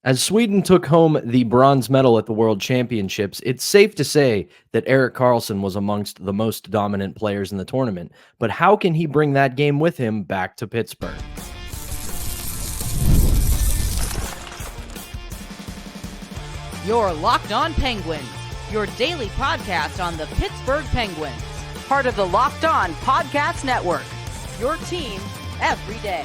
As Sweden took home the bronze medal at the World Championships, it's safe to say that Erik Karlsson was amongst the most dominant players in the tournament. But how can he bring that game with him back to Pittsburgh? You're Locked On Penguins, your daily podcast on the Pittsburgh Penguins, part of the Locked On Podcast Network, your team every day.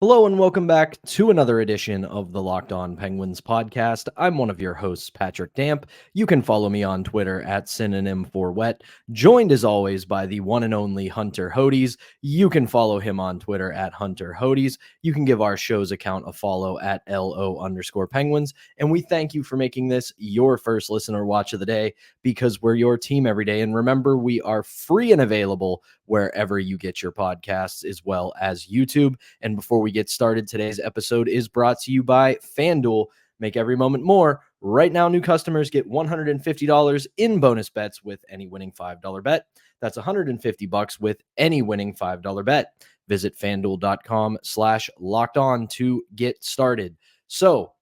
Hello and welcome back to another edition of the Locked On Penguins podcast. I'm one of your hosts, Patrick Damp. You can follow me on Twitter at synonym for wet, joined as always by the one and only Hunter Hodes. You can follow him on Twitter at Hunter Hodes. You can give our show's account a follow at LO_Penguins. And we thank you for making this your first listen or watch of the day because we're your team every day. And remember, we are free and available wherever you get your podcasts as well as YouTube. And before we get started, today's episode is brought to you by FanDuel. Make every moment more. Right now, new customers get $150 in bonus bets with any winning $5 bet. That's $150 with any winning $5 bet. Visit FanDuel.com/locked-on to get started. So,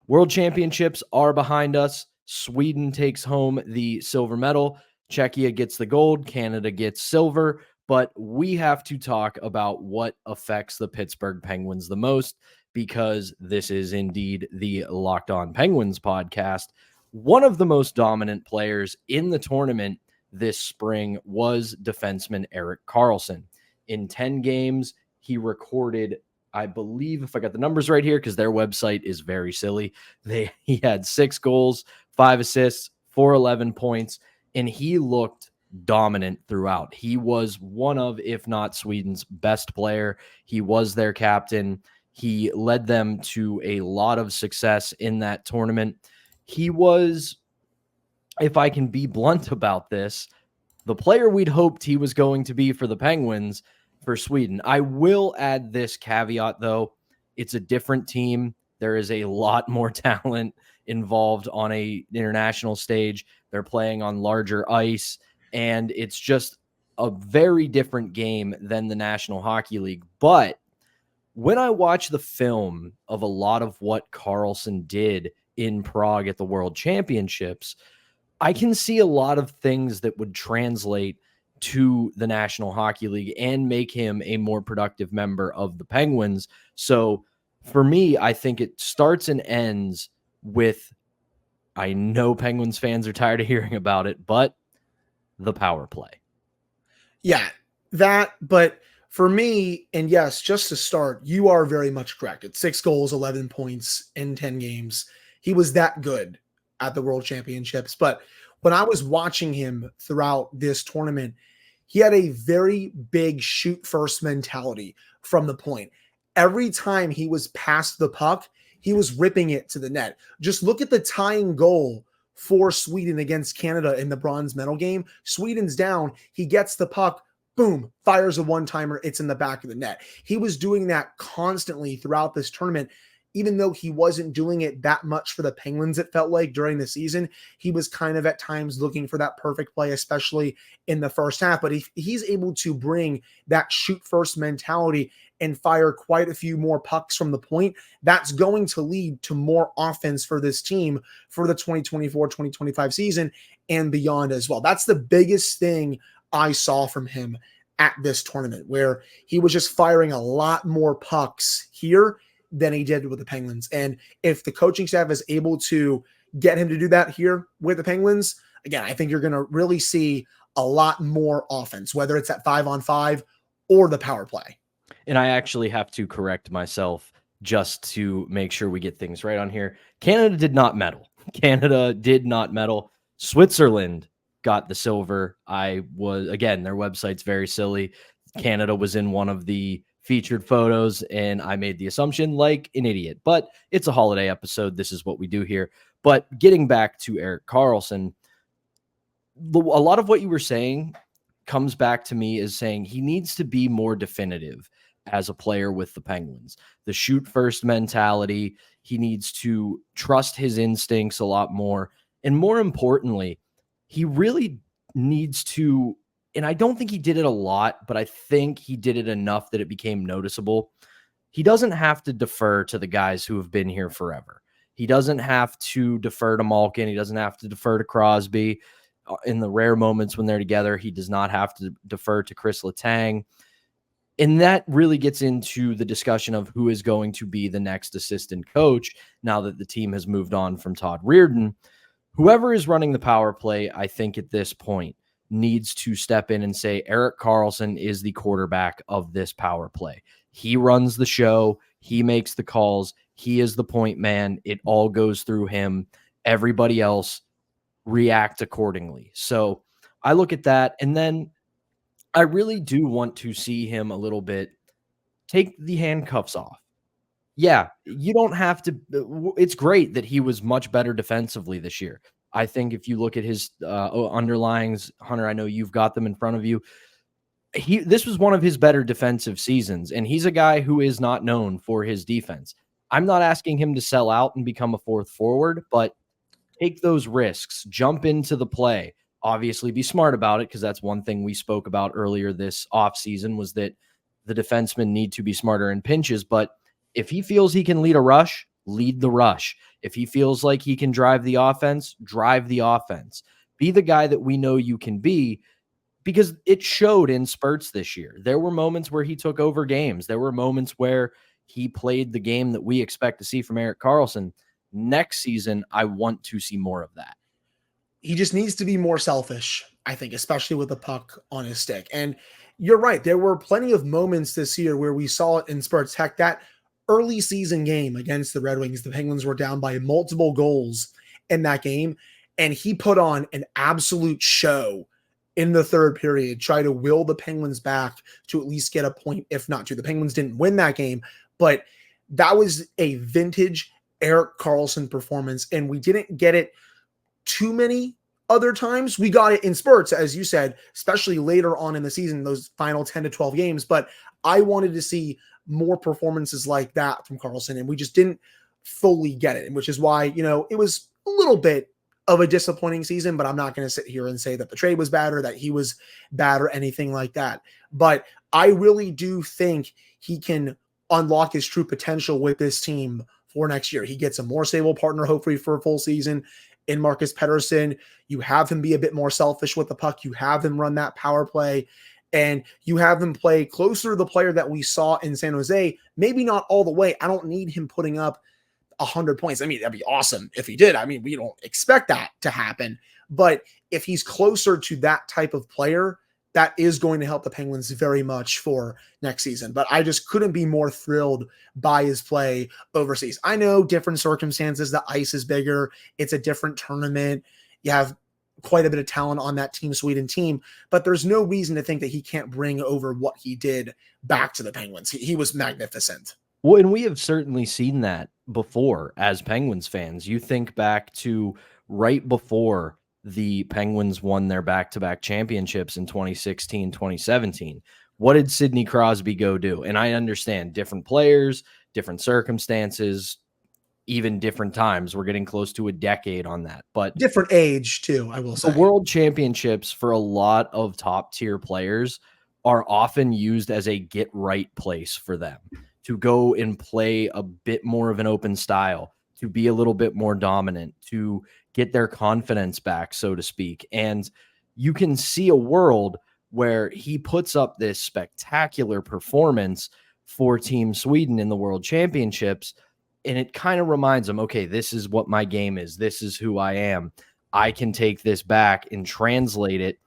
World Championships are behind us. Sweden takes home the silver medal. Czechia gets the gold, Canada gets silver, but we have to talk about what affects the Pittsburgh Penguins the most because this is indeed the Locked On Penguins podcast. One of the most dominant players in the tournament this spring was defenseman Erik Karlsson. In 10 games, he recorded, I believe, if I got the numbers right here, because their website is very silly, he had 6 goals, 5 assists, 411 points, and he looked dominant throughout. He was one of, if not Sweden's best player. He was their captain. He led them to a lot of success in that tournament. He was, if I can be blunt about this, the player we'd hoped he was going to be for the Penguins for Sweden. I will add this caveat, though. It's a different team. There is a lot more talent involved on a international stage. They're playing on larger ice, and it's just a very different game than the National Hockey League. But when I watch the film of a lot of what Karlsson did in Prague at the World Championships, I can see a lot of things that would translate to the National Hockey League and make him a more productive member of the Penguins. So for me, I think it starts and ends with, I know Penguins fans are tired of hearing about it, but the power play. Yeah, but for me, and yes, just to start, you are very much correct. It's 6 goals, 11 points in 10 games. He was that good at the World Championships. But when I was watching him throughout this tournament, he had a very big shoot first mentality from the point. Every time he was past the puck, he was ripping it to the net. Just look at the tying goal for Sweden against Canada in the bronze medal game. Sweden's down. He gets the puck, boom, fires a one-timer. It's in the back of the net. He was doing that constantly throughout this tournament. Even though he wasn't doing it that much for the Penguins, it felt like during the season, he was kind of at times looking for that perfect play, especially in the first half. But if he's able to bring that shoot first mentality and fire quite a few more pucks from the point, that's going to lead to more offense for this team for the 2024-2025 season and beyond as well. That's the biggest thing I saw from him at this tournament, where he was just firing a lot more pucks here than he did with the Penguins. And if the coaching staff is able to get him to do that here with the Penguins, again, I think you're going to really see a lot more offense, whether it's at 5-on-5 or the power play. And I actually have to correct myself just to make sure we get things right on here. Canada did not medal. Canada did not medal. Switzerland got the silver. Again, their website's very silly. Canada was in one of the featured photos, and I made the assumption like an idiot. But it's a holiday episode. This is what we do here. But getting back to Erik Karlsson, a lot of what you were saying comes back to me as saying he needs to be more definitive as a player with the Penguins. The shoot first mentality, he needs to trust his instincts a lot more. And more importantly, he really needs to, and I don't think he did it a lot, but I think he did it enough that it became noticeable. he doesn't have to defer to the guys who have been here forever. He doesn't have to defer to Malkin. He doesn't have to defer to Crosby in the rare moments when they're together. He does not have to defer to Chris Letang. And that really gets into the discussion of who is going to be the next assistant coach now that the team has moved on from Todd Reirden. Whoever is running the power play, I think at this point, needs to step in and say Erik Karlsson is the quarterback of this power play. He runs the show. He makes the calls. He is the point man. It all goes through him. Everybody else react accordingly. So I look at that, and then I really do want to see him a little bit take the handcuffs off. Yeah, you don't have to. It's great that he was much better defensively this year. I think if you look at his underlyings, Hunter, I know you've got them in front of you. This was one of his better defensive seasons, and he's a guy who is not known for his defense. I'm not asking him to sell out and become a fourth forward, but take those risks, jump into the play. Obviously, be smart about it, because that's one thing we spoke about earlier this offseason was that the defensemen need to be smarter in pinches. But if he feels he can lead a rush, lead the rush. If he feels like he can drive the offense, drive the offense. Be the guy that we know you can be, because it showed in spurts this year. There were moments where he took over games. There were moments where he played the game that we expect to see from Erik Karlsson. Next season, I want to see more of that. He just needs to be more selfish, I think, especially with the puck on his stick. And you're right. There were plenty of moments this year where we saw it in spurts. Heck, that early season game against the Red Wings, the Penguins were down by multiple goals in that game, and he put on an absolute show in the third period, try to will the Penguins back to at least get a point, if not two. The Penguins didn't win that game, but that was a vintage Erik Karlsson performance, and we didn't get it too many other times. We got it in spurts, as you said, especially later on in the season, those final 10 to 12 games. But I wanted to see more performances like that from Karlsson, and we just didn't fully get it, which is why, it was a little bit of a disappointing season, but I'm not going to sit here and say that the trade was bad or that he was bad or anything like that. But I really do think he can unlock his true potential with this team for next year. He gets a more stable partner, hopefully, for a full season in Marcus Pettersson. You have him be a bit more selfish with the puck. You have him run that power play, and you have him play closer to the player that we saw in San Jose. Maybe not all the way. I don't need him putting up 100 points. I mean, that'd be awesome if he did. I mean, we don't expect that to happen. But if he's closer to that type of player, that is going to help the Penguins very much for next season. But I just couldn't be more thrilled by his play overseas. I know different circumstances. The ice is bigger. It's a different tournament. You have quite a bit of talent on that Team Sweden team, but there's no reason to think that he can't bring over what he did back to the Penguins. He was magnificent. Well, and we have certainly seen that before as Penguins fans. You think back to right before the Penguins won their back-to-back championships in 2016, 2017. What did Sidney Crosby go do? And I understand different players, different circumstances, even different times. We're getting close to a decade on that. But different age, too, I will say. The world championships for a lot of top-tier players are often used as a get-right place for them to go and play a bit more of an open style, to be a little bit more dominant, to get their confidence back, so to speak. And you can see a world where he puts up this spectacular performance for Team Sweden in the World Championships, and it kind of reminds him, okay, this is what my game is. This is who I am. I can take this back and translate it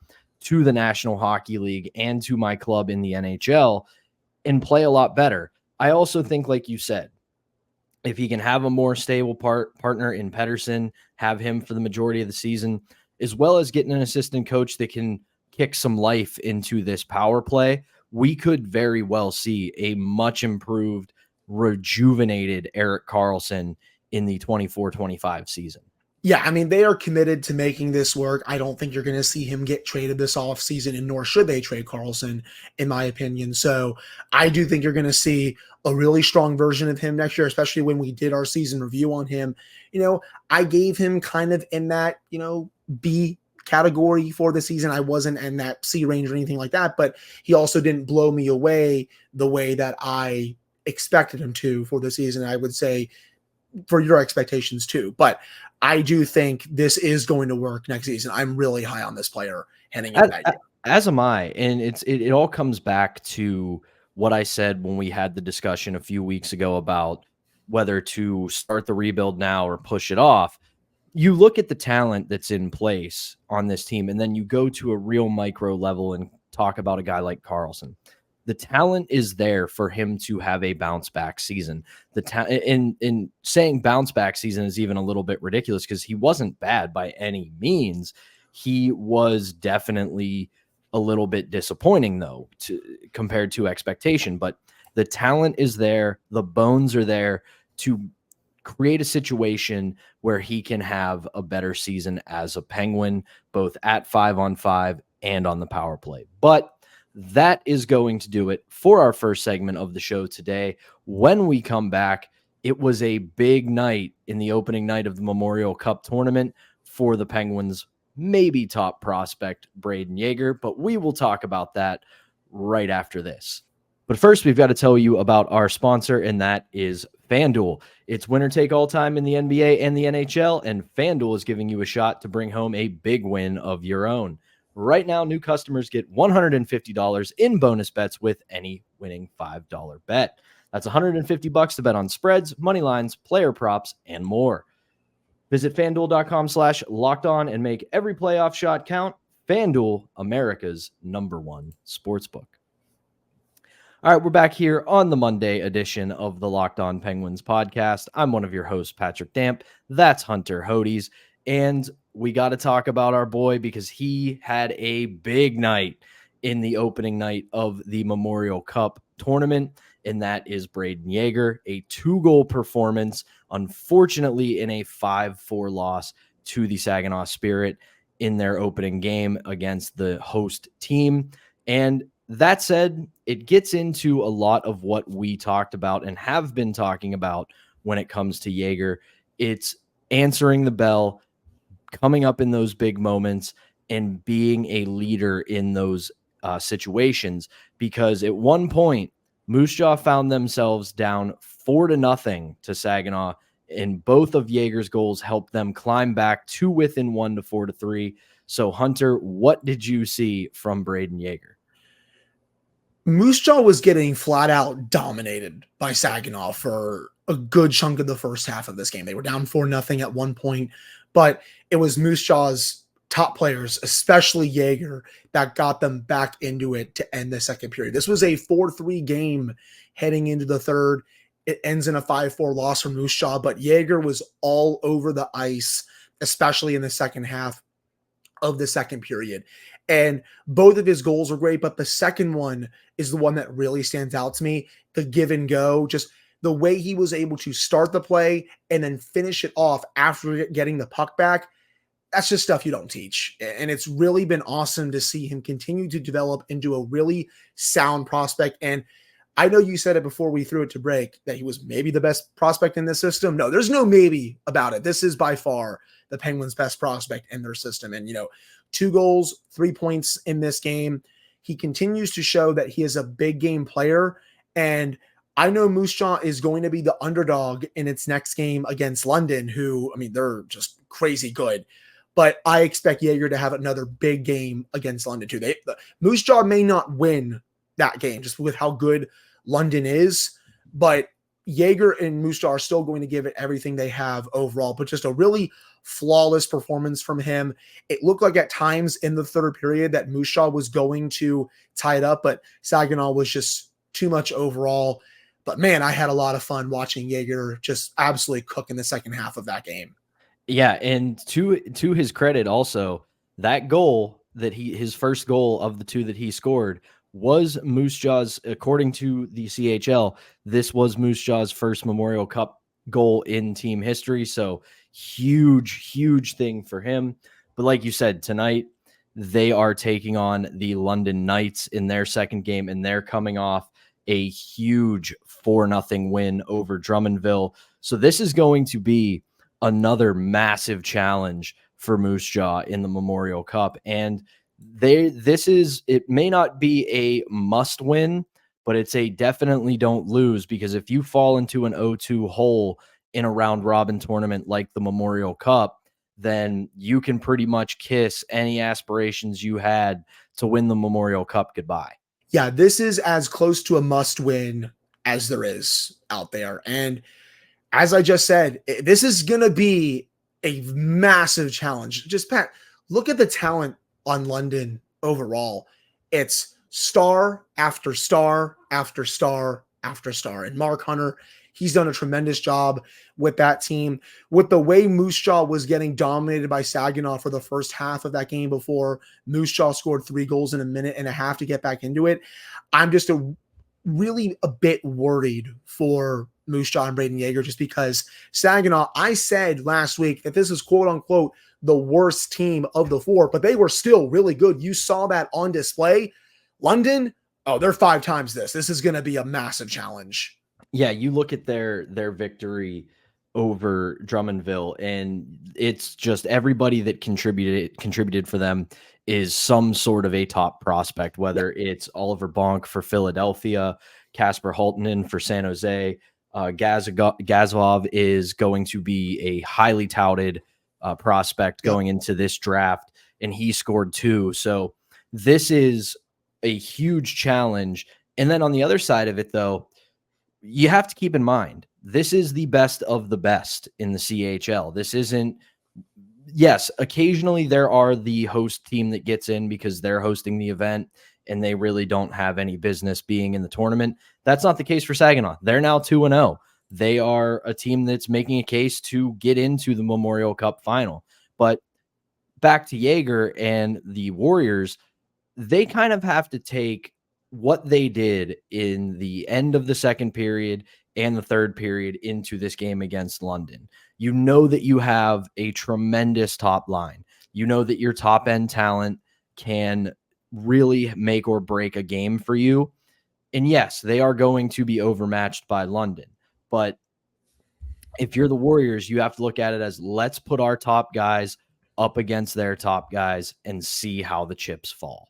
to the National Hockey League and to my club in the NHL and play a lot better. I also think, like you said, if he can have a more stable partner in Pettersson, have him for the majority of the season, as well as getting an assistant coach that can kick some life into this power play, we could very well see a much improved, rejuvenated Erik Karlsson in the 24-25 season. Yeah, I mean, they are committed to making this work. I don't think you're going to see him get traded this offseason, and nor should they trade Karlsson, in my opinion. So I do think you're going to see a really strong version of him next year, especially when we did our season review on him. I gave him kind of in that, B category for the season. I wasn't in that C range or anything like that, but he also didn't blow me away the way that I expected him to for the season. I would say for your expectations too. But I do think this is going to work next season. I'm really high on this player heading into that year. As am I. And it all comes back to what I said when we had the discussion a few weeks ago about whether to start the rebuild now or push it off. You look at the talent that's in place on this team, and then you go to a real micro level and talk about a guy like Karlsson. The talent is there for him to have a bounce back season. In saying bounce back season is even a little bit ridiculous because he wasn't bad by any means. He was definitely a little bit disappointing though, compared to expectation, but the talent is there. The bones are there to create a situation where he can have a better season as a Penguin, both at 5-on-5 and on the power play. But that is going to do it for our first segment of the show today. When we come back, it was a big night in the opening night of the Memorial Cup tournament for the Penguins' maybe top prospect, Braden Yager, but we will talk about that right after this. But first, we've got to tell you about our sponsor, and that is FanDuel. It's winner take all time in the NBA and the NHL, and FanDuel is giving you a shot to bring home a big win of your own. Right now, new customers get $150 in bonus bets with any winning $5 bet. That's $150 to bet on spreads, money lines, player props, and more. Visit FanDuel.com/lockedon and make every playoff shot count. FanDuel, America's #1 sportsbook. All right, we're back here on the Monday edition of the Locked On Penguins podcast. I'm one of your hosts, Patrick Damp. That's Hunter Hodes. And we got to talk about our boy because he had a big night in the opening night of the Memorial Cup tournament, and that is Braden Yager, a 2-goal performance, unfortunately in a 5-4 loss to the Saginaw Spirit in their opening game against the host team. And that said, it gets into a lot of what we talked about and have been talking about when it comes to Yager. It's answering the bell, coming up in those big moments, and being a leader in those situations. Because at one point, Moose Jaw found themselves down 4-0 to Saginaw, and both of Yager's goals helped them climb back to within 1 to 4-3. So, Hunter, what did you see from Braden Yager? Moose Jaw was getting flat out dominated by Saginaw for a good chunk of the first half of this game. They were down 4-0 at one point, but it was Moose Jaw's top players, especially Yager, that got them back into it to end the second period. This was a 4-3 game heading into the third. It ends in a 5-4 loss for Moose Jaw, but Yager was all over the ice, especially in the second half of the second period. And both of his goals were great, but the second one is the one that really stands out to me. The give and go, just the way he was able to start the play and then finish it off after getting the puck back. That's just stuff you don't teach. And it's really been awesome to see him continue to develop into a really sound prospect. And I know you said it before we threw it to break that he was maybe the best prospect in this system. No, there's no maybe about it. This is by far the Penguins' best prospect in their system. And, 2 goals, 3 points in this game. He continues to show that he is a big game player. And I know Moose Jaw is going to be the underdog in its next game against London, who, they're just crazy good. But I expect Yager to have another big game against London too. Moose Jaw may not win that game just with how good London is, but Yager and Moose Jaw are still going to give it everything they have overall. But just a really flawless performance from him. It looked like at times in the third period that Moose Jaw was going to tie it up, but Saginaw was just too much overall. But man, I had a lot of fun watching Yager just absolutely cook in the second half of that game. Yeah, and to his credit also, that goal that his first goal of the 2 that he scored was Moose Jaw's, according to the CHL, this was Moose Jaw's first Memorial Cup goal in team history. So huge thing for him. But like you said, tonight they are taking on the London Knights in their second game, and they're coming off a huge 4-0 win over Drummondville. So this is going to be another massive challenge for Moose Jaw in the Memorial Cup. And it may not be a must win, but it's a definitely don't lose, because if you fall into an 0-2 hole in a round robin tournament like the Memorial Cup, then you can pretty much kiss any aspirations you had to win the Memorial Cup goodbye. Yeah, this is as close to a must win as there is out there. And as I just said, this is going to be a massive challenge. Just Pat, look at the talent on London overall. It's star after star after star after star. And Mark Hunter, he's done a tremendous job with that team. With the way Moose Jaw was getting dominated by Saginaw for the first half of that game before Moose Jaw scored 3 goals in a minute and a half to get back into it, I'm just really a bit worried for Moose Jaw and Braden Yager, just because Saginaw, I said last week that this is quote unquote the worst team of the 4, but they were still really good. You saw that on display. London, oh, they're 5 times this. This is going to be a massive challenge. Yeah, you look at their victory over Drummondville, and it's just everybody that contributed for them is some sort of a top prospect, whether it's Oliver Bonk for Philadelphia, Kasper Halttunen for San Jose. Gazov is going to be a highly touted prospect going into this draft, and he scored 2. So this is a huge challenge. And then on the other side of it, though, you have to keep in mind, this is the best of the best in the CHL. This isn't, yes, occasionally there are the host team that gets in because they're hosting the event and they really don't have any business being in the tournament. That's not the case for Saginaw. They're now 2-0. They are a team that's making a case to get into the Memorial Cup final. But back to Yager and the Warriors, they kind of have to take what they did in the end of the second period and the third period into this game against London. You know that you have a tremendous top line. You know that your top end talent can really make or break a game for you. And yes, they are going to be overmatched by London. But if you're the Warriors, you have to look at it as, let's put our top guys up against their top guys and see how the chips fall.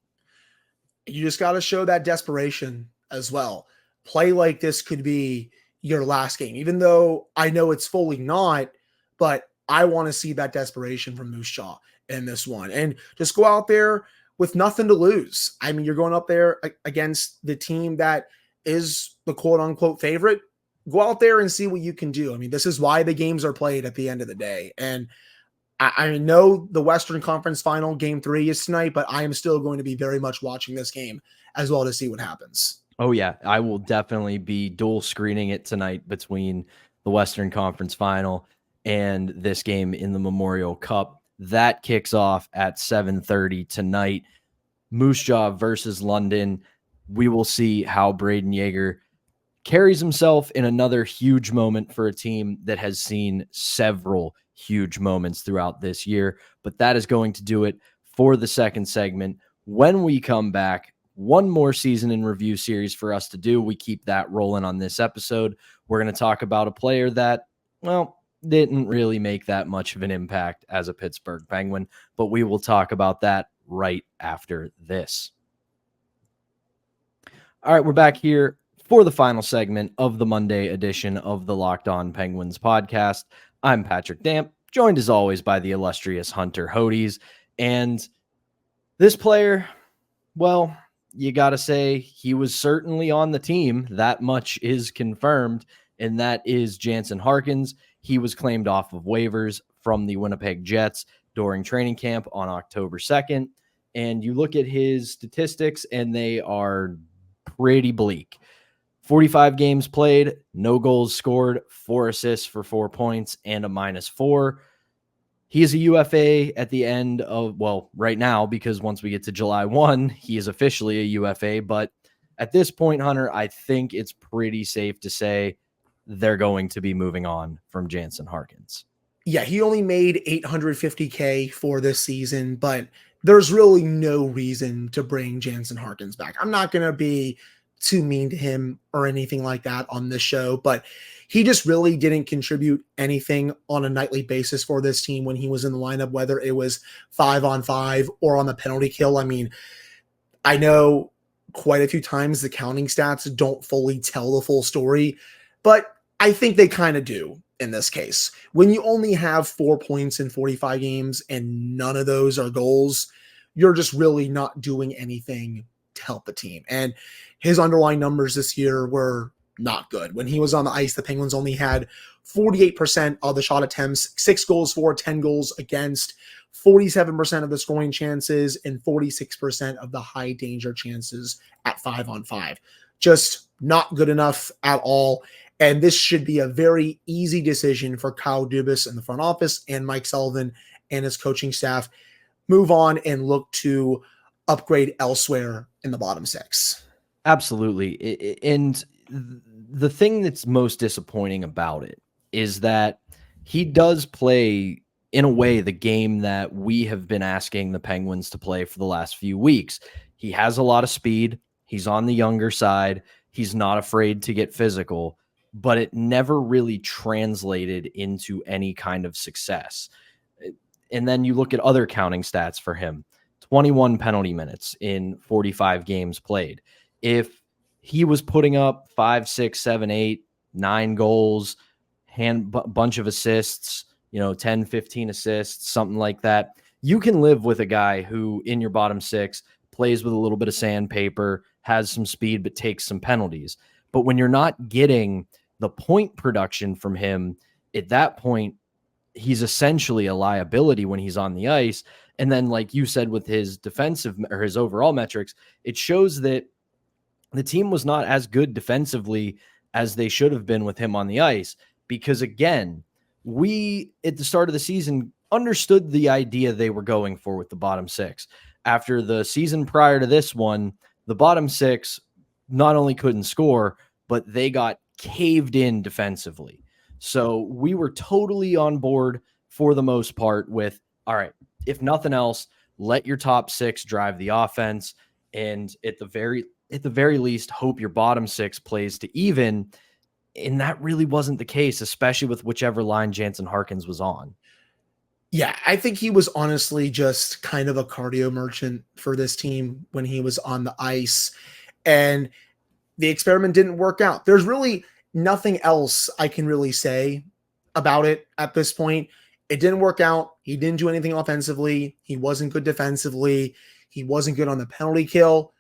You just got to show that desperation as well. Play like this could be your last game, even though I know it's fully not, but I want to see that desperation from Moose Jaw in this one. And just go out there with nothing to lose. I mean, you're going up there against the team that is the quote unquote favorite. Go out there and see what you can do. I mean, this is why the games are played at the end of the day. And I know the Western Conference Final Game 3 is tonight, but I am still going to be very much watching this game as well to see what happens. Oh, yeah. I will definitely be dual screening it tonight between the Western Conference Final and this game in the Memorial Cup. That kicks off at 7:30 tonight. Moose Jaw versus London. We will see how Braden Yager carries himself in another huge moment for a team that has seen several huge moments throughout this year. But that is going to do it for the second segment. When we come back, one more season in review series for us to do. We keep that rolling on this episode. We're going to talk about a player that, well, didn't really make that much of an impact as a Pittsburgh Penguin, but we will talk about that right after this. All right, we're back here for the final segment of the Monday edition of the Locked On Penguins podcast. I'm Patrick Damp, joined as always by the illustrious Hunter Hodes. And this player, well, you got to say he was certainly on the team. That much is confirmed, and that is Jansen Harkins. He was claimed off of waivers from the Winnipeg Jets during training camp on October 2nd. And you look at his statistics, and they are pretty bleak. 45 games played, no goals scored, 4 assists for 4 points, and a -4. He is a UFA at the end of, well, right now, because once we get to July 1, he is officially a UFA. But at this point, Hunter, I think it's pretty safe to say they're going to be moving on from Jansen Harkins. Yeah, he only made $850K for this season, but there's really no reason to bring Jansen Harkins back. I'm not going to be too mean to him or anything like that on this show, but he just really didn't contribute anything on a nightly basis for this team when he was in the lineup, whether it was 5-on-5 or on the penalty kill. I mean, I know quite a few times the counting stats don't fully tell the full story, but I think they kind of do in this case. When you only have 4 points in 45 games and none of those are goals, you're just really not doing anything to help the team. And his underlying numbers this year were not good. When he was on the ice, the Penguins only had 48% of the shot attempts, 6 goals for, 10 goals against, 47% of the scoring chances, and 46% of the high danger chances at 5-on-5. Just not good enough at all. And this should be a very easy decision for Kyle Dubas in the front office and Mike Sullivan and his coaching staff. Move on and look to upgrade elsewhere in the bottom 6. Absolutely. And the thing that's most disappointing about it is that he does play, in a way, the game that we have been asking the Penguins to play for the last few weeks. He has a lot of speed. He's on the younger side. He's not afraid to get physical, but it never really translated into any kind of success. And then you look at other counting stats for him: 21 penalty minutes in 45 games played. If he was putting up 5, 6, 7, 8, 9 goals, bunch of assists, 10, 15 assists, something like that, you can live with a guy who in your bottom 6 plays with a little bit of sandpaper, has some speed, but takes some penalties. But when you're not getting the point production from him, at that point, he's essentially a liability when he's on the ice. And then, like you said, with his defensive or his overall metrics, it shows that the team was not as good defensively as they should have been with him on the ice. Because again, we at the start of the season understood the idea they were going for with the bottom 6. After the season prior to this one, the bottom 6 not only couldn't score, but they got caved in defensively. So we were totally on board for the most part with, all right, if nothing else, let your top 6 drive the offense. And at the very least, hope your bottom 6 plays to even. And that really wasn't the case, especially with whichever line Jansen Harkins was on. Yeah, I think he was honestly just kind of a cardio merchant for this team when he was on the ice. And the experiment didn't work out. There's really nothing else I can really say about it at this point. It didn't work out. He didn't do anything offensively. He wasn't good defensively. He wasn't good on the penalty kill.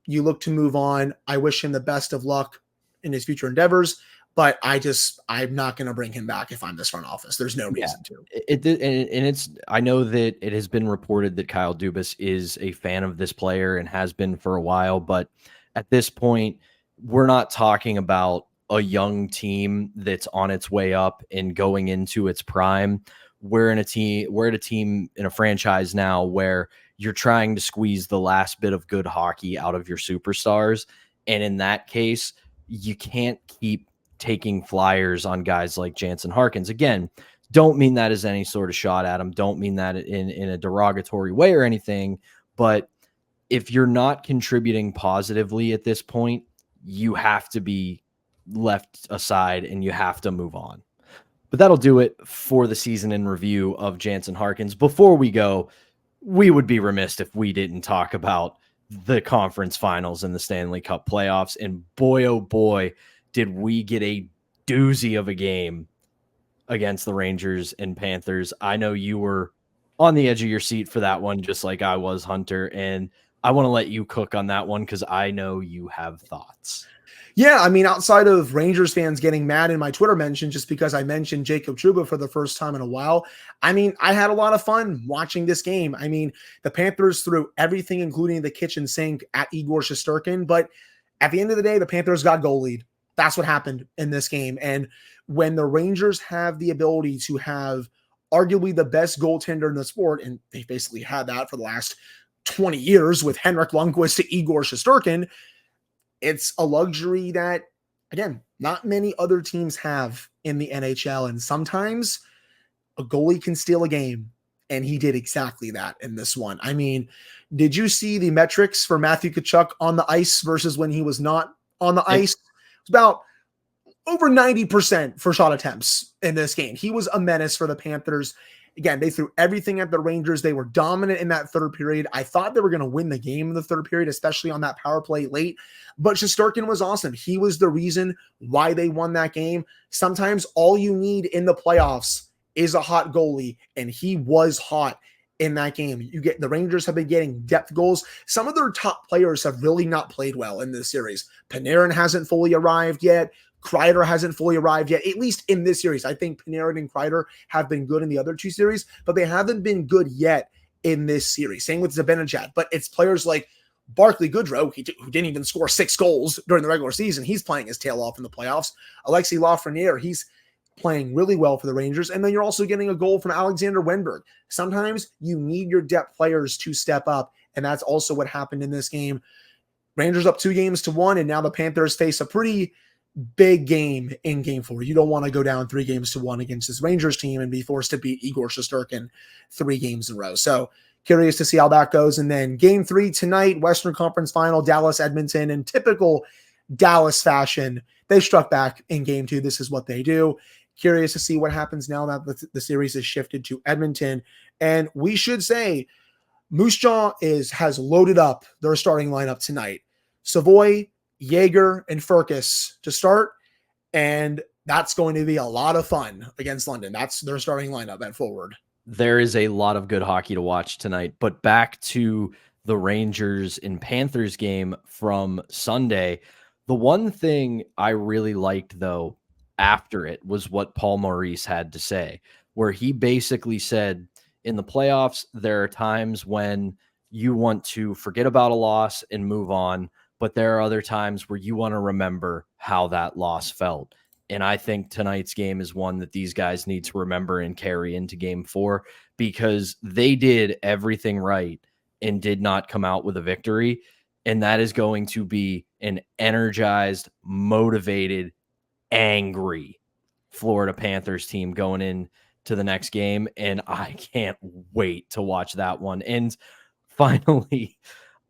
You look to move on. I wish him the best of luck in his future endeavors, but I'm not going to bring him back if I'm this front office. There's no reason to. I know that it has been reported that Kyle Dubas is a fan of this player and has been for a while, but at this point, we're not talking about a young team that's on its way up and going into its prime. We're at a team in a franchise now where you're trying to squeeze the last bit of good hockey out of your superstars. And in that case, you can't keep taking flyers on guys like Jansen Harkins. Again, don't mean that as any sort of shot at him. Don't mean that in a derogatory way or anything. But if you're not contributing positively at this point, you have to be left aside and you have to move on. But that'll do it for the season in review of Jansen Harkins. Before we go, we would be remiss if we didn't talk about the conference finals and the Stanley Cup playoffs. And boy, oh boy, did we get a doozy of a game against the Rangers and Panthers. I know you were on the edge of your seat for that one, just like I was, Hunter. And I want to let you cook on that one because I know you have thoughts. Yeah, I mean, outside of Rangers fans getting mad in my Twitter mention just because I mentioned Jacob Trouba for the first time in a while, I mean, I had a lot of fun watching this game. I mean, the Panthers threw everything, including the kitchen sink, at Igor Shesterkin. But at the end of the day, the Panthers got goal lead. That's what happened in this game. And when the Rangers have the ability to have arguably the best goaltender in the sport, and they've basically had that for the last 20 years with Henrik Lundqvist to Igor Shesterkin, it's a luxury that, again, not many other teams have in the NHL. And sometimes a goalie can steal a game. And he did exactly that in this one. I mean, did you see the metrics for Matthew Tkachuk on the ice versus when he was not on the ice? It's about over 90% for shot attempts in this game. He was a menace for the Panthers. Again, they threw everything at the Rangers. They were dominant in that third period. I thought they were going to win the game in the third period, especially on that power play late. But Shesterkin was awesome. He was the reason why they won that game. Sometimes all you need in the playoffs is a hot goalie, and he was hot in that game. The Rangers have been getting depth goals. Some of their top players have really not played well in this series. Panarin hasn't fully arrived yet. Kreider hasn't fully arrived yet, at least in this series. I think Panarin and Kreider have been good in the other two series, but they haven't been good yet in this series. Same with Zibanejad, but it's players like Barclay Goodrow, who didn't even score 6 goals during the regular season. He's playing his tail off in the playoffs. Alexis Lafreniere, he's playing really well for the Rangers. And then you're also getting a goal from Alexander Wenberg. Sometimes you need your depth players to step up, and that's also what happened in this game. Rangers up 2-1, and now the Panthers face a pretty big game in game 4. You don't want to go down 3-1 against this Rangers team and be forced to beat Igor Shesterkin 3 games in a row. So curious to see how that goes. And then game 3 tonight, Western Conference Final, Dallas, Edmonton. In typical Dallas fashion, they struck back in game 2. This is what they do. Curious to see what happens now that the series is shifted to Edmonton. And we should say Moose Jaw has loaded up their starting lineup tonight. Savoy, Yager, and Furcus to start, and that's going to be a lot of fun against London. That's their starting lineup at forward. There is a lot of good hockey to watch tonight, but back to the Rangers and Panthers game from Sunday. The one thing I really liked, though, after it was what Paul Maurice had to say, where he basically said, in the playoffs, there are times when you want to forget about a loss and move on, but there are other times where you want to remember how that loss felt. And I think tonight's game is one that these guys need to remember and carry into game 4, because they did everything right and did not come out with a victory. And that is going to be an energized, motivated, angry Florida Panthers team going in to the next game. And I can't wait to watch that one. And finally,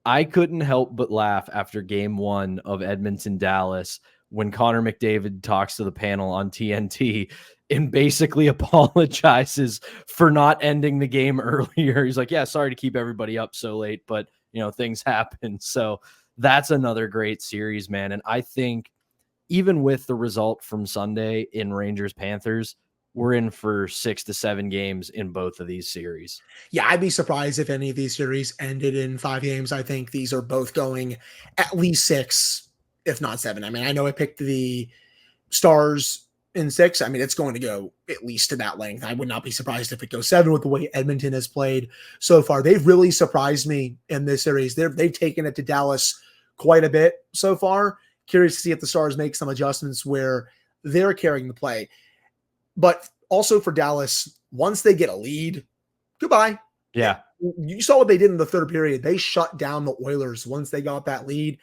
I couldn't help but laugh after game 1 of Edmonton Dallas when Connor McDavid talks to the panel on TNT and basically apologizes for not ending the game earlier. He's like, yeah, sorry to keep everybody up so late, but things happen. So that's another great series, man. And I think even with the result from Sunday in Rangers Panthers, we're in for 6 to 7 games in both of these series. Yeah, I'd be surprised if any of these series ended in 5 games. I think these are both going at least 6, if not 7. I mean, I know I picked the Stars in 6. I mean, it's going to go at least to that length. I would not be surprised if it goes 7 with the way Edmonton has played so far. They've really surprised me in this series. They've taken it to Dallas quite a bit so far. Curious to see if the Stars make some adjustments where they're carrying the play. But also for Dallas, once they get a lead, goodbye. Yeah. You saw what they did in the third period. They shut down the Oilers once they got that lead.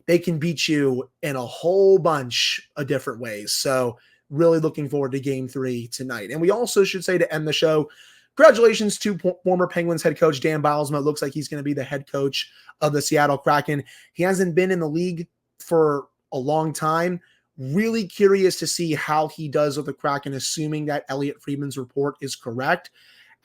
They can beat you in a whole bunch of different ways. So really looking forward to game 3 tonight. And we also should say, to end the show, congratulations to former Penguins head coach Dan Bylsma. It looks like he's going to be the head coach of the Seattle Kraken. He hasn't been in the league for a long time. Really curious to see how he does with the Kraken, assuming that Elliot Friedman's report is correct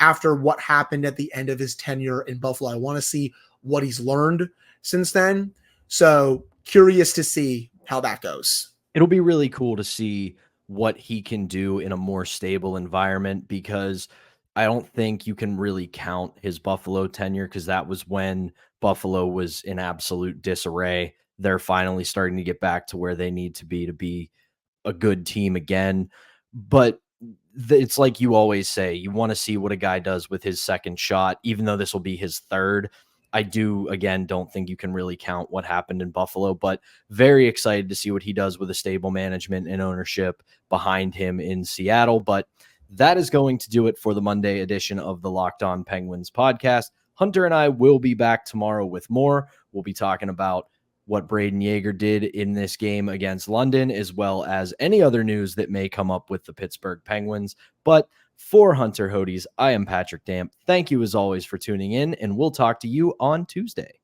after what happened at the end of his tenure in Buffalo. I want to see what he's learned since then. So curious to see how that goes. It'll be really cool to see what he can do in a more stable environment, because I don't think you can really count his Buffalo tenure, because that was when Buffalo was in absolute disarray. They're finally starting to get back to where they need to be a good team again. But it's like you always say, you want to see what a guy does with his second shot, even though this will be his third. I don't think you can really count what happened in Buffalo, but very excited to see what he does with a stable management and ownership behind him in Seattle. But that is going to do it for the Monday edition of the Locked On Penguins podcast. Hunter and I will be back tomorrow with more. We'll be talking about what Braden Yager did in this game against London, as well as any other news that may come up with the Pittsburgh Penguins. But for Hunter Hodes, I am Patrick Damp. Thank you as always for tuning in, and we'll talk to you on Tuesday.